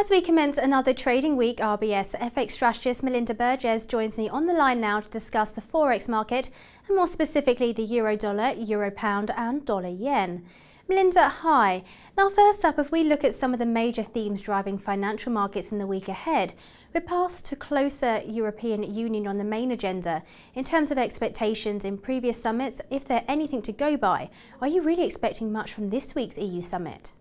As we commence another trading week, RBS FX strategist Melinda Burgess joins me on the line now to discuss the forex market and more specifically the euro-dollar, euro-pound and dollar-yen. Melinda, hi. Now first up, if we look at some of the major themes driving financial markets in the week ahead, we're past to closer European Union on the main agenda. In terms of expectations in previous summits, if they're anything to go by, are you really expecting much from this week's EU summit?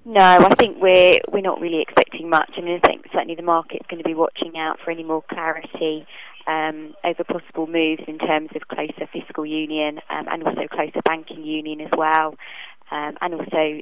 No, I think we're not really expecting much. I mean, I think certainly the market's going to be watching out for any more clarity over possible moves in terms of closer fiscal union and also closer banking union as well. And also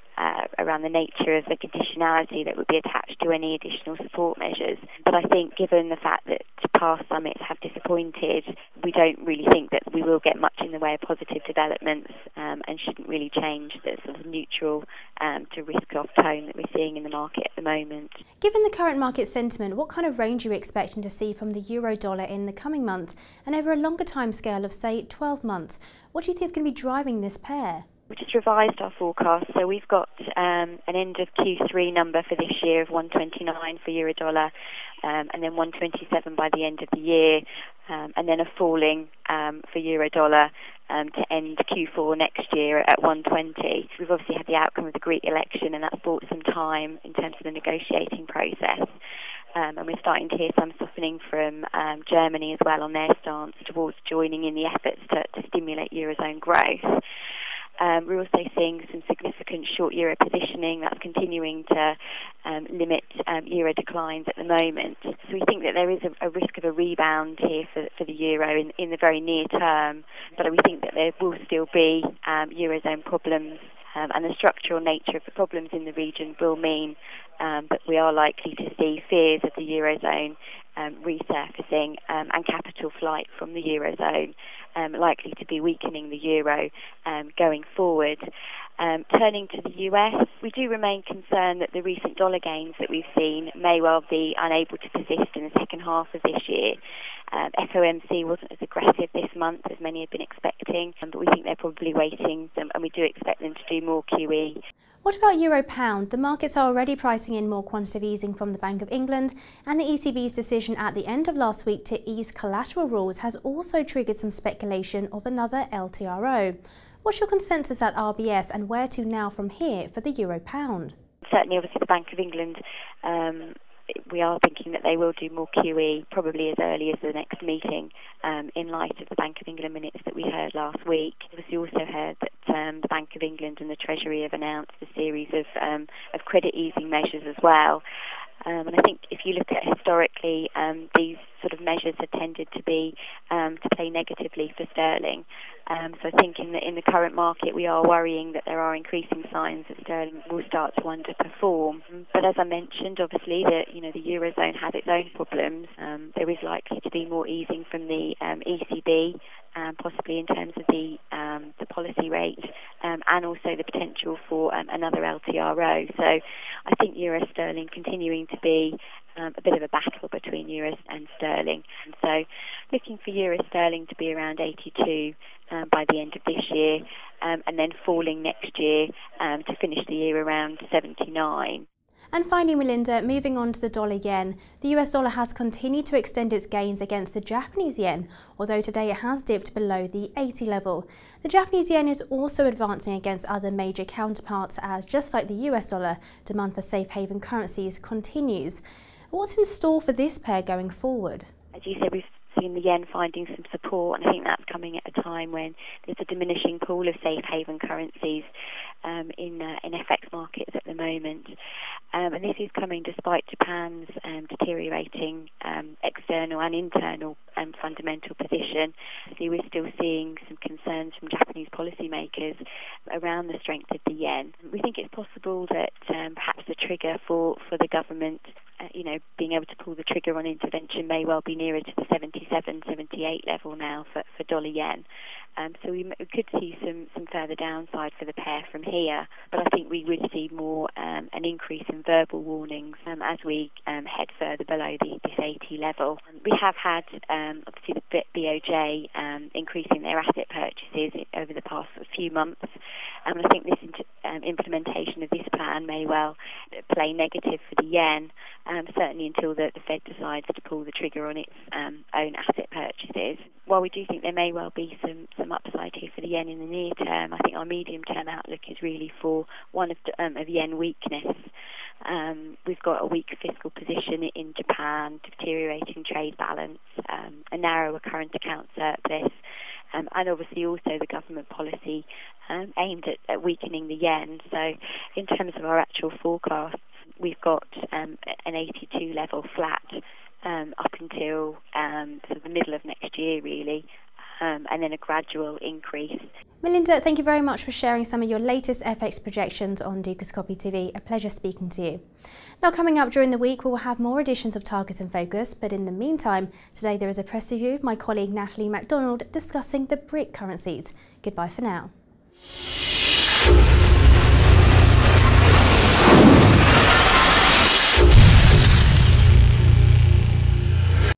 around the nature of the conditionality that would be attached to any additional support measures. But I think given the fact that past summits have disappointed, we don't really think that we will get much in the way of positive developments and shouldn't really change the sort of neutral to risk-off tone that we're seeing in the market at the moment. Given the current market sentiment, what kind of range are you expecting to see from the euro-dollar in the coming months and over a longer time scale of, say, 12 months? What do you think is going to be driving this pair? We just revised our forecast, so we've got an end of Q3 number for this year of 129 for euro-dollar, and then 127 by the end of the year, and then a falling for euro-dollar to end Q4 next year at 120. We've obviously had the outcome of the Greek election, and that's bought some time in terms of the negotiating process. And we're starting to hear some softening from Germany as well on their stance towards joining in the efforts to stimulate Eurozone growth. We're also seeing some significant short euro positioning that's continuing to limit euro declines at the moment. So we think that there is a risk of a rebound here for the euro in the very near term, but we think that there will still be eurozone problems, and the structural nature of the problems in the region will mean that we are likely to see fears of the eurozone resurfacing and capital flight from the eurozone likely to be weakening the euro going forward. Turning to the US, we do remain concerned that the recent dollar gains that we've seen may well be unable to persist in the second half of this year. FOMC wasn't as aggressive this month as many have been expecting, but we think they're probably waiting, and we do expect them to do more QE. What about euro-pound? The markets are already pricing in more quantitative easing from the Bank of England, and the ECB's decision at the end of last week to ease collateral rules has also triggered some speculation of another LTRO. What's your consensus at RBS, and where to now from here for the euro-pound? Certainly, obviously, the Bank of England, we are thinking that they will do more QE, probably as early as the next meeting, in light of the Bank of England minutes that we heard last week. We also heard that the Bank of England and the Treasury have announced a series of credit easing measures as well. And I think if you look at historically, these sort of measures have tended to be to play negatively for sterling. So thinking that in the current market we are worrying that there are increasing signs that sterling will start to underperform. But as I mentioned, obviously the eurozone has its own problems. There is likely to be more easing from the ECB, possibly in terms of the policy rate, and also the potential for another LTRO. So I think euro sterling continuing to be a bit of a battle between euros and sterling. And so looking for euro sterling to be around 82 by the end of this year, and then falling next year to finish the year around 79. And finally, Melinda, moving on to the dollar yen, the US dollar has continued to extend its gains against the Japanese yen, although today it has dipped below the 80 level. The Japanese yen is also advancing against other major counterparts as, just like the US dollar, demand for safe haven currencies continues. What's in store for this pair going forward? As you said, we've seen the yen finding some support, and I think that's coming at a time when there's a diminishing pool of safe haven currencies in FX markets at the moment. And this is coming despite Japan's deteriorating external and internal fundamental position. So we're still seeing some concerns from Japanese policymakers around the strength of the yen. We think it's possible that perhaps the trigger for the government being able to pull the trigger on intervention may well be nearer to the 77, 78 level now for dollar yen. So we could see some further downside for the pair from here, but I think we would see more an increase in verbal warnings as we head further below this 80 level. We have had obviously the BOJ increasing their asset purchases over the past few months. I think this implementation of this plan may well play negative for the yen, certainly until the Fed decides to pull the trigger on its own asset purchases. While we do think there may well be some upside here for the yen in the near term, I think our medium-term outlook is really for one of yen weakness. We've got a weak fiscal position in Japan, deteriorating trade balance, a narrower current account surplus, and obviously also the government policy aimed at weakening the yen. So in terms of our actual forecasts, we've got an 82 level flat up until sort of the middle of next year, really, and then a gradual increase. Melinda, thank you very much for sharing some of your latest FX projections on Dukascopy TV. A pleasure speaking to you. Now, coming up during the week, we will have more editions of Target and Focus, but in the meantime, today there is a press review of my colleague Natalie MacDonald discussing the BRIC currencies. Goodbye for now.